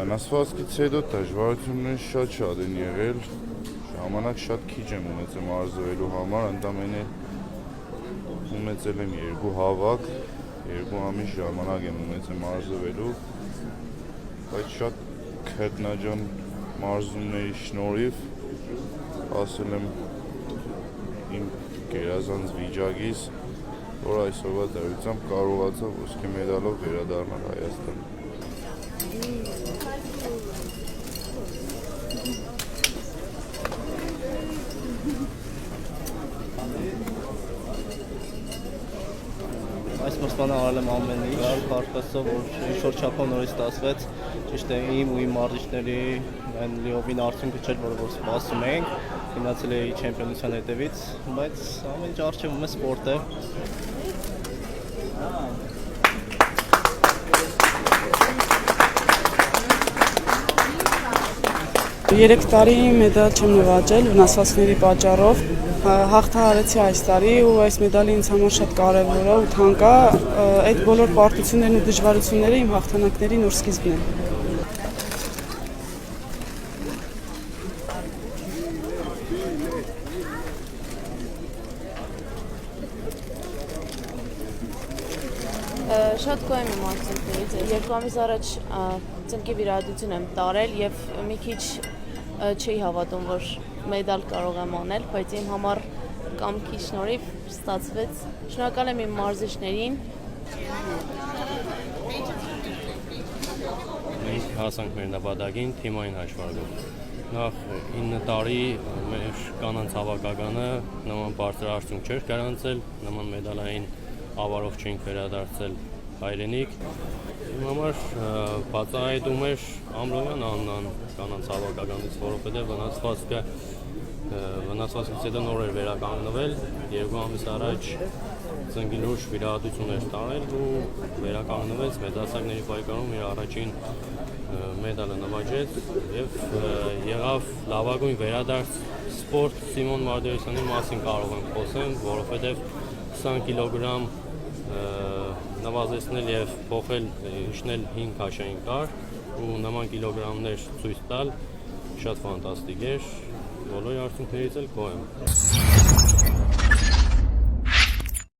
Վնասվածքից հետո դժվարություններ շատ են եղել, ժամանակ շատ քիչ եմ ունեցել մարզվելու համար, ընդամենը ունեցել եմ 2 հավաք, 2 ամիս ժամանակ եմ ունեցել մարզվելու, բայց շատ քրտնաջան մարզումների շնորհիվ հասել եմ իմ գերազանց վիճակից, որ այսօրվա դրությամբ կարողացա ոսկե մեդալով վերադառնալ Հայաստան։ Այս մրցմանը արել եմ ամեն ինչ, կարգասով, որ ինչ-որ չափով նորից ստացվեց, ճիշտ է իմ ու իմ մարզիչների այն լիովին արդյունքը չէր, որ սպասում էինք, գնացել էի չեմպիոնության հետևից, բայց ամեն ինչ առջևում է սպորտ է։ 3 տարի մեդալ չեմ նվաճել վնասվածքների պատճառով, հաղթահարեցի այս տարի ու այս մեդալը ինձ համար շատ կարևոր է ու թանկ է, այդ բոլոր պարտություններն ու դժվարությունները իմ հաղթանակների նոր սկիզբն են։ Շատ գոհ եմ իմ արդյունքներից, 2 ամիս առաջ ծնկի վիրահատություն եմ տարել և մի քիչ չի հավատում, որ մեդալ կարող եմ անել, բայց իմ համար կամքի շնորհիվ ստացվեց։ Շնորհակալ եմ իմ մարզիչներին։ Մենք հասանք մեր նպատակին թիմային հաշվարկով։ Նախ 9 տարի մեր կանանց հավաքականը նման բարձր արդյունք չէր գրանցել, նման մեդալային ավարով չենք վերադարձել հայրենիք։ Իմ համար բացահայտում էր Ամրոյան Աննան կանանց հավաքականից, որովհետև վնասվածքից հետո նոր էր վերականգնվել, 2 ամիս առաջ ծնկի լուրջ վիրահատություն էր տարել ու վերականգնվեց մեծահասակների պայքարում իր առաջին մեդալը նվաճեց և եղավ լավագույն վերադարձ սպորտ Սիմոն Մարտիրոսյանի մասին կարող եմ խոսեմ, որովհետև 20 կիլոգրամ նվազեցնել և փոխել իջնել 5 քաշային կար ու նման կիլոգրամներ ցույց տալ շատ ֆանտաստիկ էր, բոլոր արդյունքներից էլ գոհ եմ։